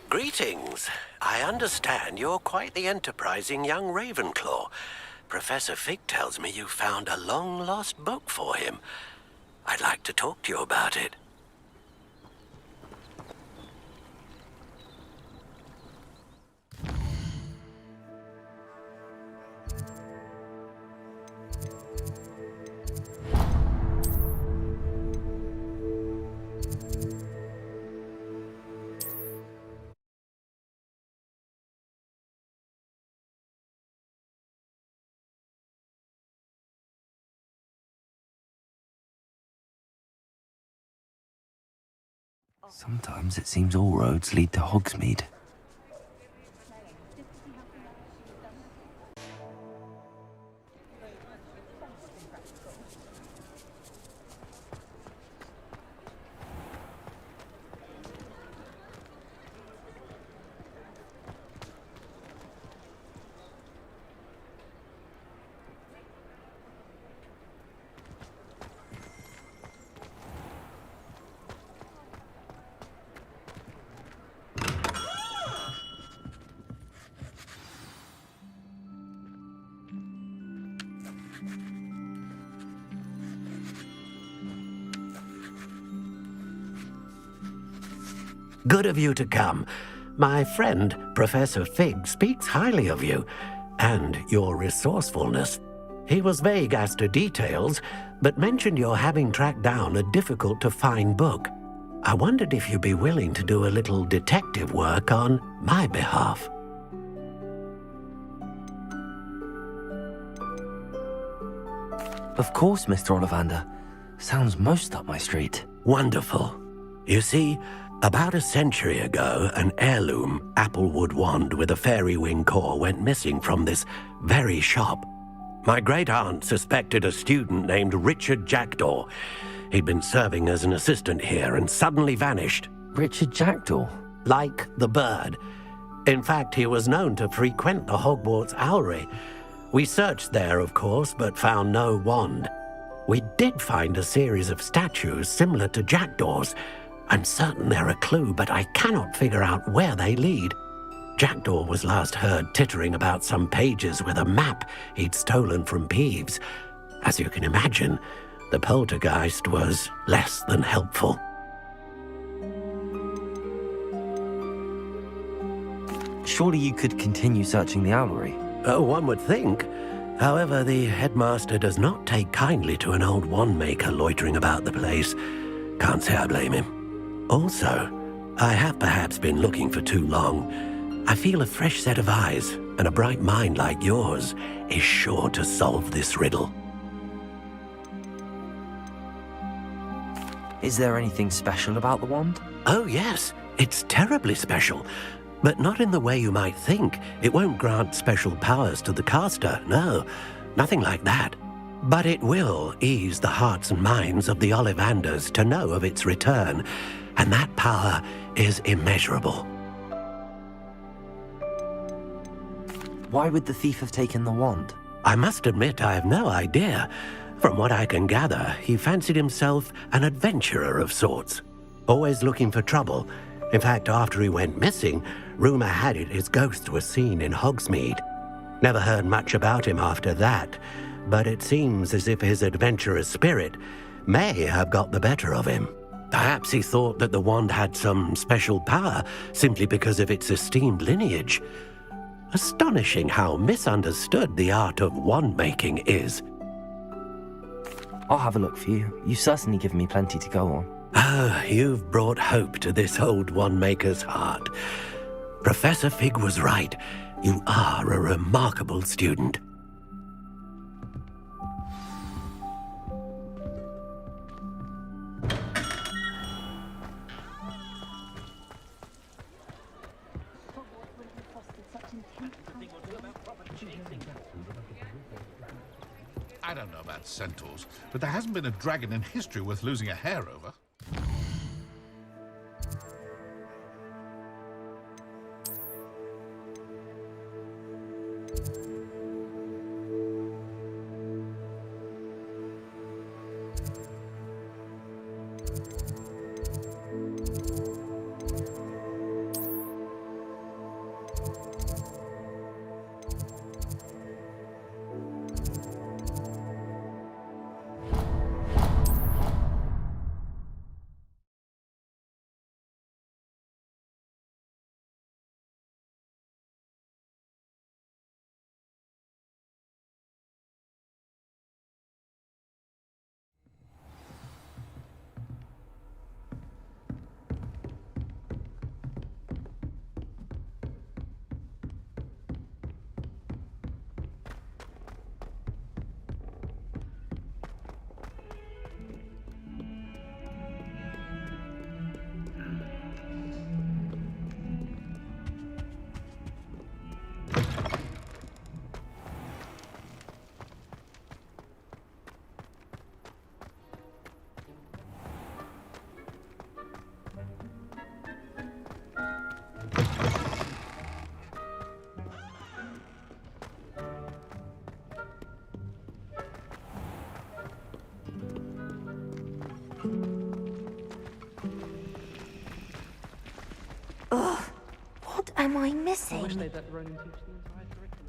Greetings. I understand you're quite the enterprising young Ravenclaw. Professor Fig tells me you found a long-lost book for him. I'd like to talk to you about it. Sometimes it seems all roads lead to Hogsmeade. Good of you to come. My friend, Professor Fig, speaks highly of you and your resourcefulness. He was vague as to details, but mentioned your having tracked down a difficult-to-find book. I wondered if you'd be willing to do a little detective work on my behalf. Of course, Mr. Ollivander. Sounds most up my street. Wonderful. You see, about a century ago, an heirloom applewood wand with a fairy wing core went missing from this very shop. My great-aunt suspected a student named Richard Jackdaw. He'd been serving as an assistant here and suddenly vanished. Richard Jackdaw? Like the bird. In fact, he was known to frequent the Hogwarts owlery. We searched there, of course, but found no wand. We did find a series of statues similar to Jackdaw's. I'm certain they're a clue, but I cannot figure out where they lead. Jackdaw was last heard tittering about some pages with a map he'd stolen from Peeves. As you can imagine, the poltergeist was less than helpful. Surely you could continue searching the owlery. Oh, one would think. However, the headmaster does not take kindly to an old wand maker loitering about the place. Can't say I blame him. Also, I have perhaps been looking for too long. I feel a fresh set of eyes and a bright mind like yours is sure to solve this riddle. Is there anything special about the wand? Oh yes, it's terribly special. But not in the way you might think. It won't grant special powers to the caster, no, nothing like that. But it will ease the hearts and minds of the Ollivanders to know of its return, and that power is immeasurable. Why would the thief have taken the wand? I must admit I have no idea. From what I can gather, he fancied himself an adventurer of sorts, always looking for trouble. In fact, after he went missing, rumor had it his ghost was seen in Hogsmeade. Never heard much about him after that, but it seems as if his adventurous spirit may have got the better of him. Perhaps he thought that the wand had some special power simply because of its esteemed lineage. Astonishing how misunderstood the art of wand-making is. I'll have a look for you. You've certainly given me plenty to go on. Oh, you've brought hope to this old wand-maker's heart. Professor Fig was right. You are a remarkable student. I don't know about centaurs, but there hasn't been a dragon in history worth losing a hair over. What am I missing? I wish they'd let Ronan teach the entire curriculum.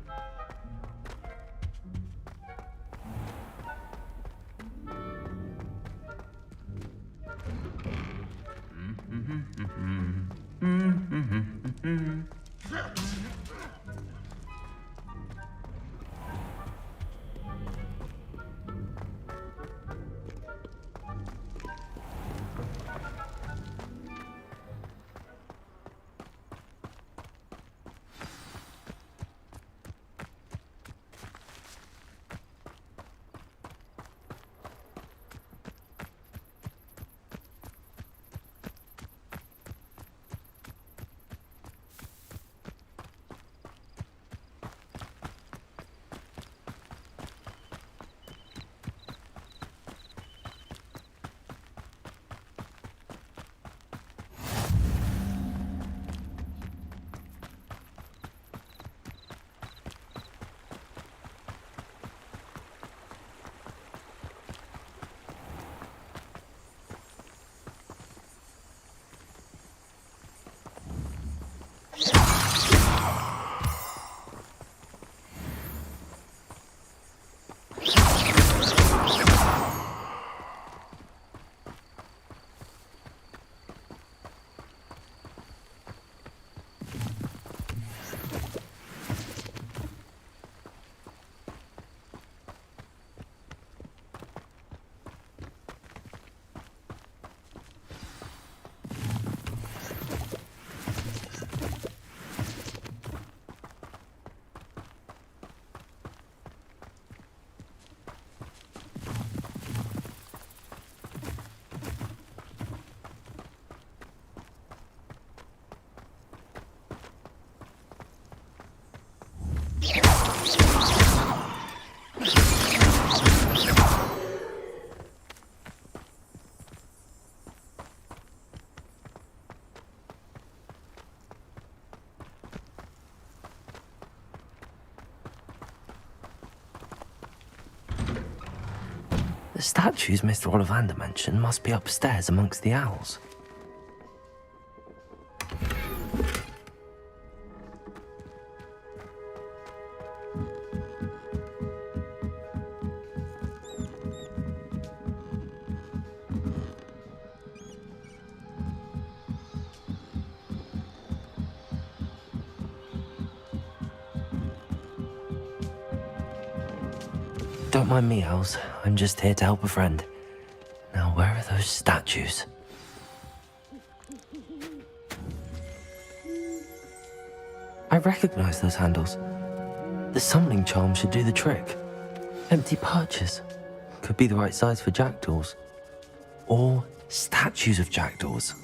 The statues Mr. Ollivander mentioned must be upstairs amongst the owls. Don't mind me, owls. I'm just here to help a friend. Now, where are those statues? I recognize those handles. The summoning charm should do the trick. Empty perches. Could be the right size for jackdaws. Or statues of jackdaws.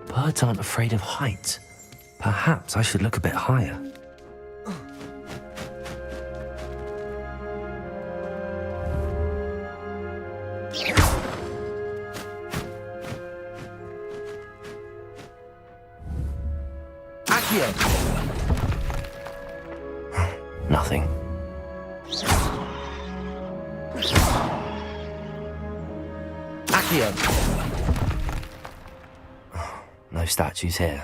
Birds aren't afraid of heights. Perhaps I should look a bit higher. Accio! Nothing. Accio! No statues here.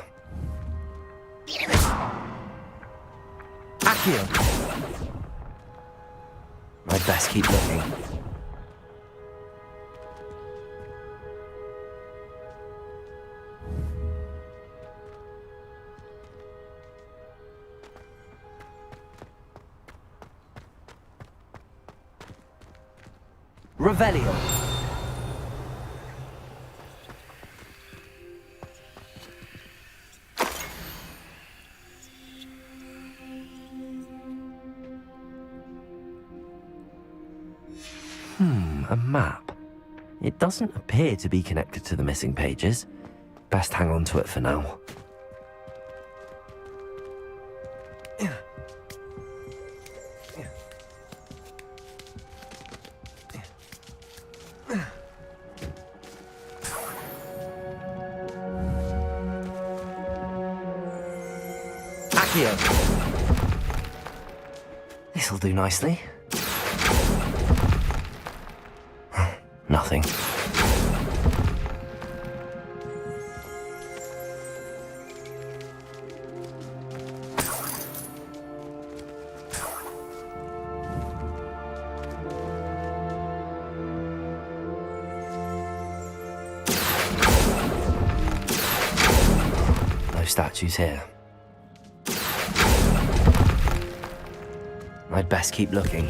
Accio! I'd best keep looking. Revelio. A map. It doesn't appear to be connected to the missing pages. Best hang on to it for now. Accio! This'll do nicely. Nothing. No statues here. I'd best keep looking.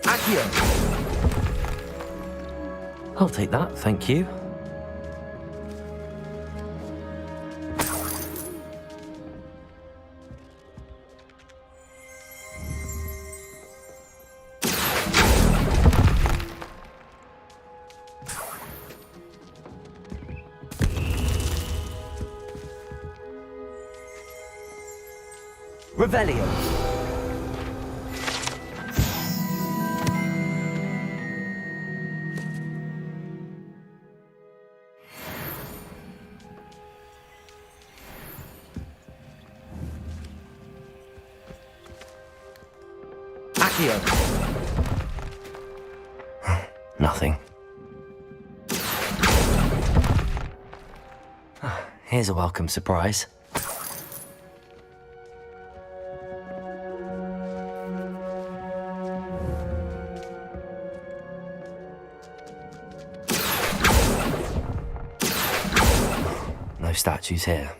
Accio! I'll take that, thank you. Revelio. Accio. Nothing. Here's a welcome surprise. No statues here.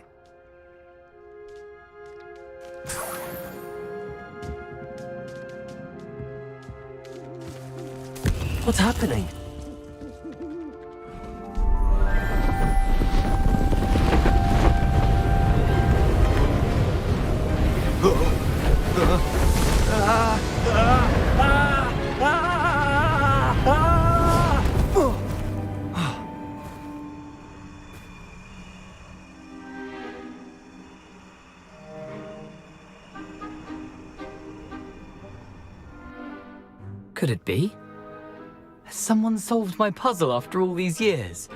What's happening? Could it be? Has someone solved my puzzle after all these years?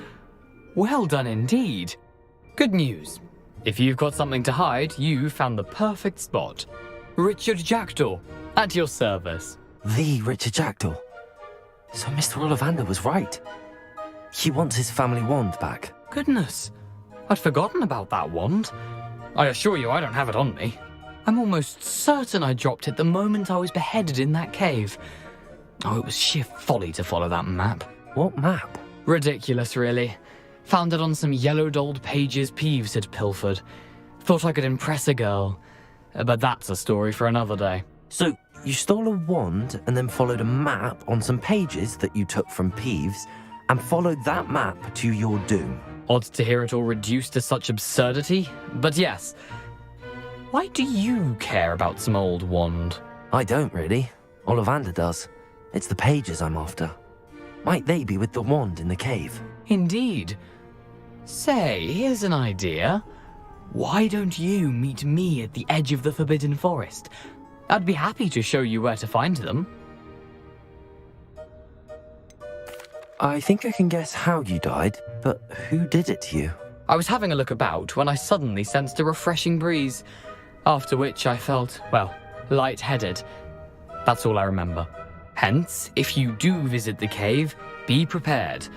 Well done indeed. Good news. If you've got something to hide, you found the perfect spot. Richard Jackdaw, at your service. The Richard Jackdaw. So Mr. Ollivander was right. He wants his family wand back. Goodness, I'd forgotten about that wand. I assure you I don't have it on me. I'm almost certain I dropped it the moment I was beheaded in that cave. Oh, it was sheer folly to follow that map. What map? Ridiculous, really. Found it on some yellowed old pages Peeves had pilfered. Thought I could impress a girl. But that's a story for another day. So, you stole a wand and then followed a map on some pages that you took from Peeves and followed that map to your doom. Odd to hear it all reduced to such absurdity, but yes. Why do you care about some old wand? I don't really. Ollivander does. It's the pages I'm after. Might they be with the wand in the cave? Indeed. Say, here's an idea. Why don't you meet me at the edge of the Forbidden Forest? I'd be happy to show you where to find them. I think I can guess how you died, but who did it to you? I was having a look about when I suddenly sensed a refreshing breeze, after which I felt, well, lightheaded. That's all I remember. Hence, if you do visit the cave, be prepared.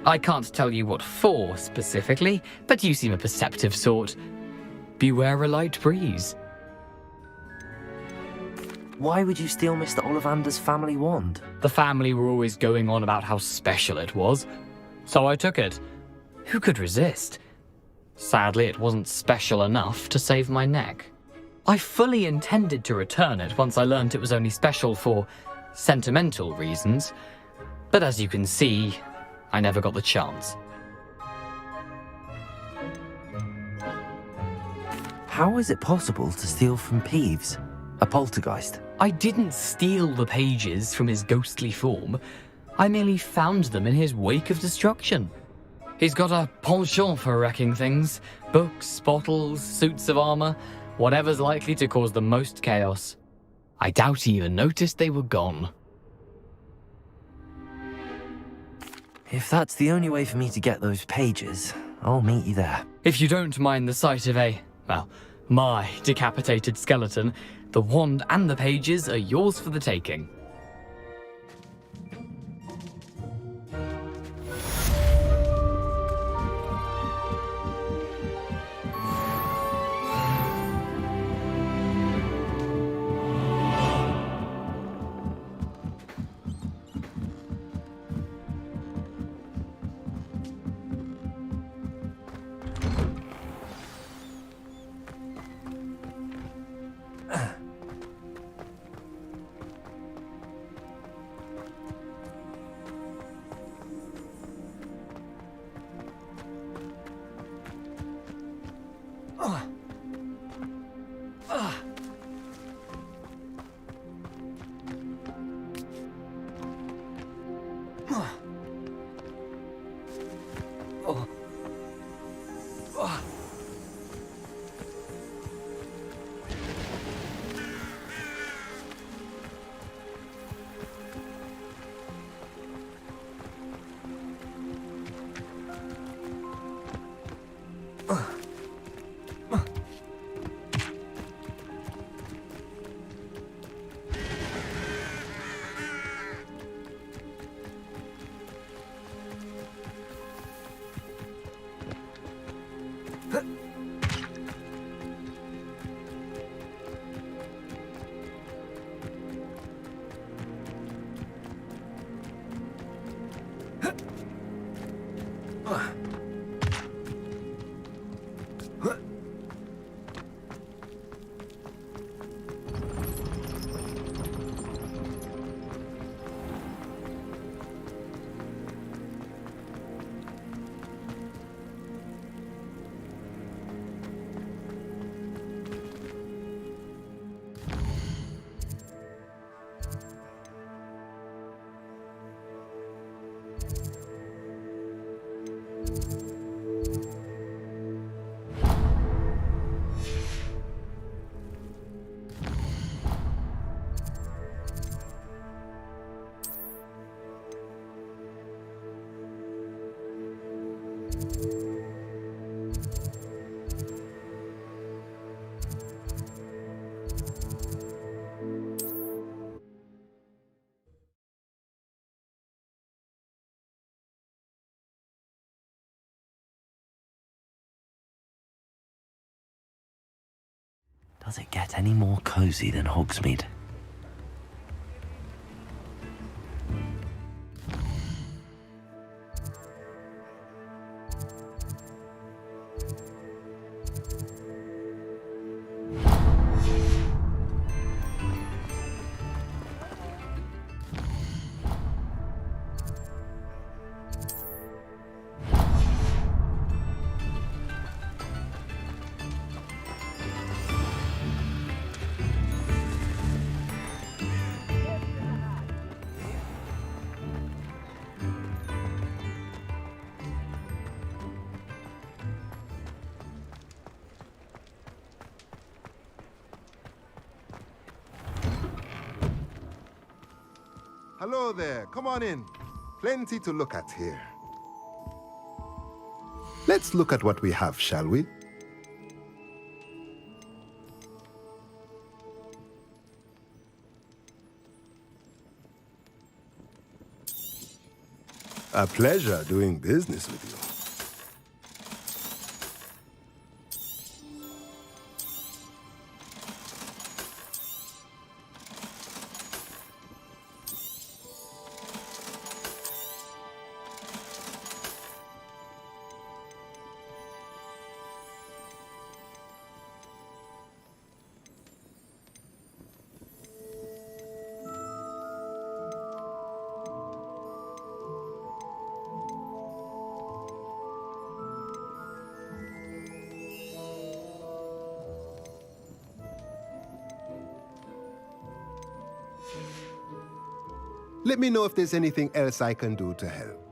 I can't tell you what for specifically, but you seem a perceptive sort. Beware a light breeze. Why would you steal Mr. Ollivander's family wand? The family were always going on about how special it was, so I took it. Who could resist? Sadly, it wasn't special enough to save my neck. I fully intended to return it once I learned it was only special for sentimental reasons, but as you can see, I never got the chance. How is it possible to steal from Peeves, a poltergeist? I didn't steal the pages from his ghostly form. I merely found them in his wake of destruction. He's got a penchant for wrecking things. Books, bottles, suits of armor, whatever's likely to cause the most chaos. I doubt he even noticed they were gone. If that's the only way for me to get those pages, I'll meet you there. If you don't mind the sight of my decapitated skeleton, the wand and the pages are yours for the taking. Does it get any more cozy than Hogsmeade? Hello there, come on in. Plenty to look at here. Let's look at what we have, shall we? A pleasure doing business with you. Let me know if there's anything else I can do to help.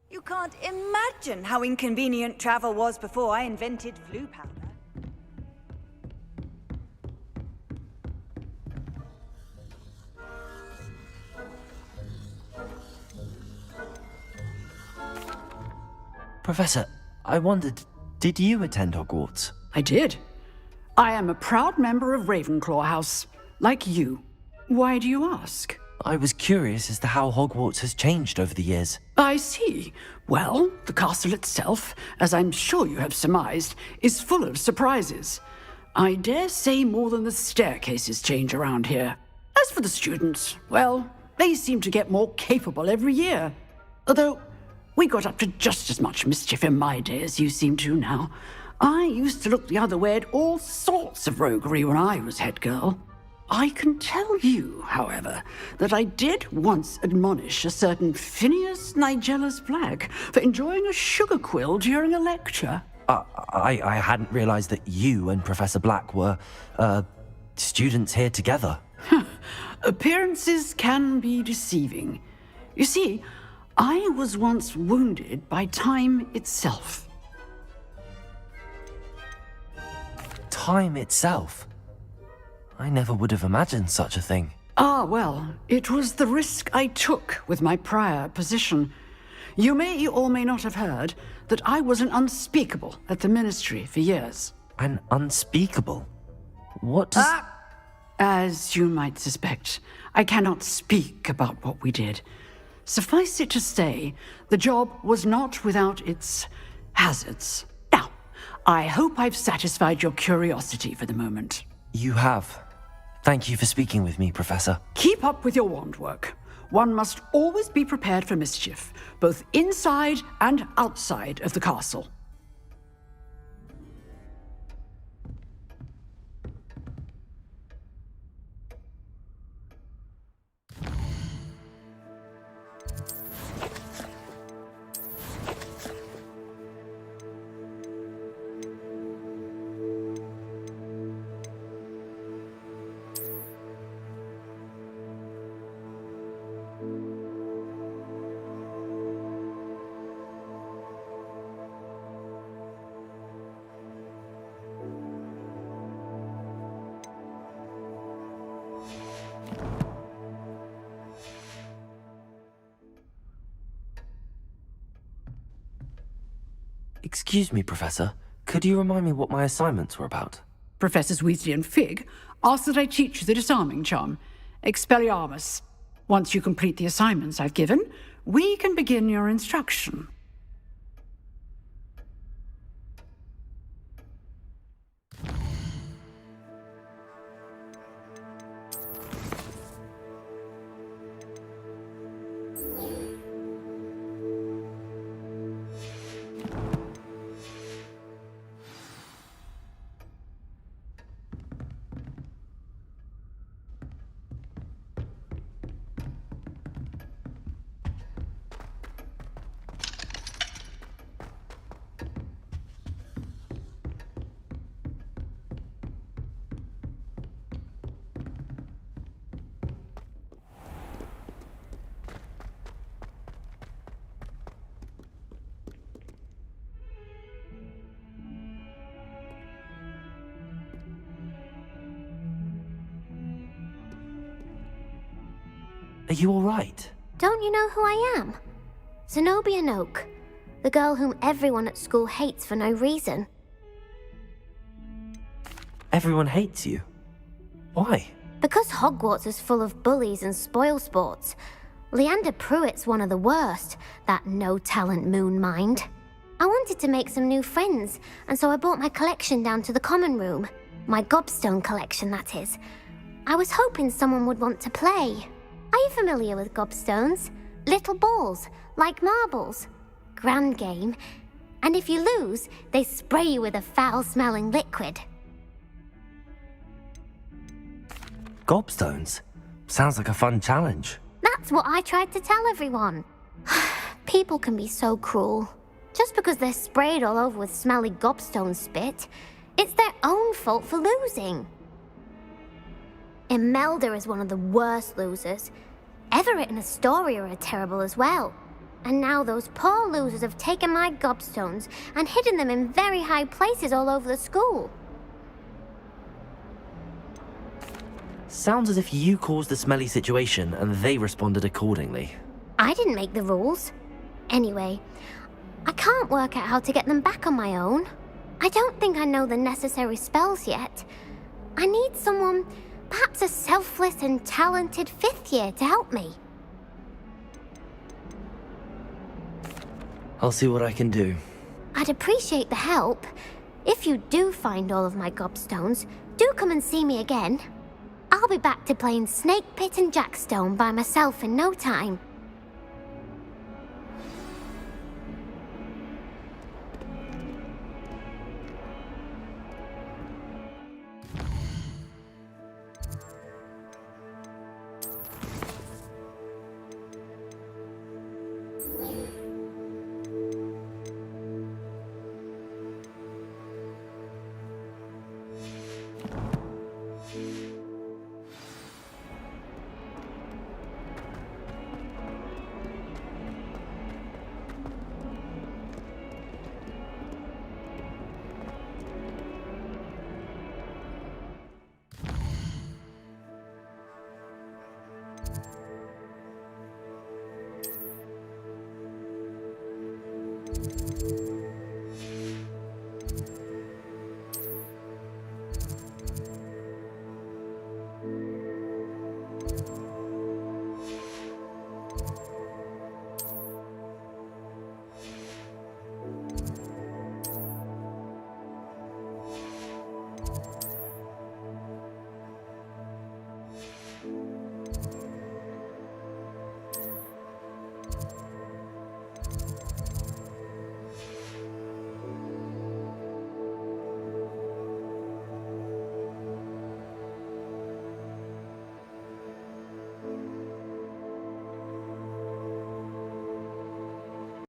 You can't imagine how inconvenient travel was before I invented flu powder. Professor, I wondered, did you attend Hogwarts? I did. I am a proud member of Ravenclaw House, like you. Why do you ask? I was curious as to how Hogwarts has changed over the years. I see. Well, the castle itself, as I'm sure you have surmised, is full of surprises. I dare say more than the staircases change around here. As for the students, well, they seem to get more capable every year. Although, we got up to just as much mischief in my day as you seem to now. I used to look the other way at all sorts of roguery when I was head girl. I can tell you, however, that I did once admonish a certain Phineas Nigellus Black for enjoying a sugar quill during a lecture. I hadn't realized that you and Professor Black were, students here together. Appearances can be deceiving. You see, I was once wounded by time itself. Time itself? I never would have imagined such a thing. Ah, well, it was the risk I took with my prior position. You may or may not have heard that I was an unspeakable at the Ministry for years. An unspeakable? What does... As you might suspect, I cannot speak about what we did. Suffice it to say, the job was not without its hazards. Now, I hope I've satisfied your curiosity for the moment. You have. Thank you for speaking with me, Professor. Keep up with your wand work. One must always be prepared for mischief, both inside and outside of the castle. Excuse me, Professor. Could you remind me what my assignments were about? Professors Weasley and Fig ask that I teach you the disarming charm, Expelliarmus. Once you complete the assignments I've given, we can begin your instruction. Are you all right? Don't you know who I am? Zenobia Noak, the girl whom everyone at school hates for no reason. Everyone hates you. Why? Because Hogwarts is full of bullies and spoilsports. Leander Pruitt's one of the worst, that no-talent moon mind. I wanted to make some new friends, and so I brought my collection down to the common room. My gobstone collection, that is. I was hoping someone would want to play. Are you familiar with gobstones? Little balls, like marbles. Grand game. And if you lose, they spray you with a foul-smelling liquid. Gobstones? Sounds like a fun challenge. That's what I tried to tell everyone. People can be so cruel. Just because they're sprayed all over with smelly gobstone spit, it's their own fault for losing. Imelda is one of the worst losers. Everett and Astoria are terrible as well. And now those poor losers have taken my gobstones and hidden them in very high places all over the school. Sounds as if you caused the smelly situation and they responded accordingly. I didn't make the rules. Anyway, I can't work out how to get them back on my own. I don't think I know the necessary spells yet. I need someone, perhaps a selfless and talented 5th year to help me. I'll see what I can do. I'd appreciate the help. If you do find all of my gobstones, do come and see me again. I'll be back to playing Snake Pit and Jackstone by myself in no time.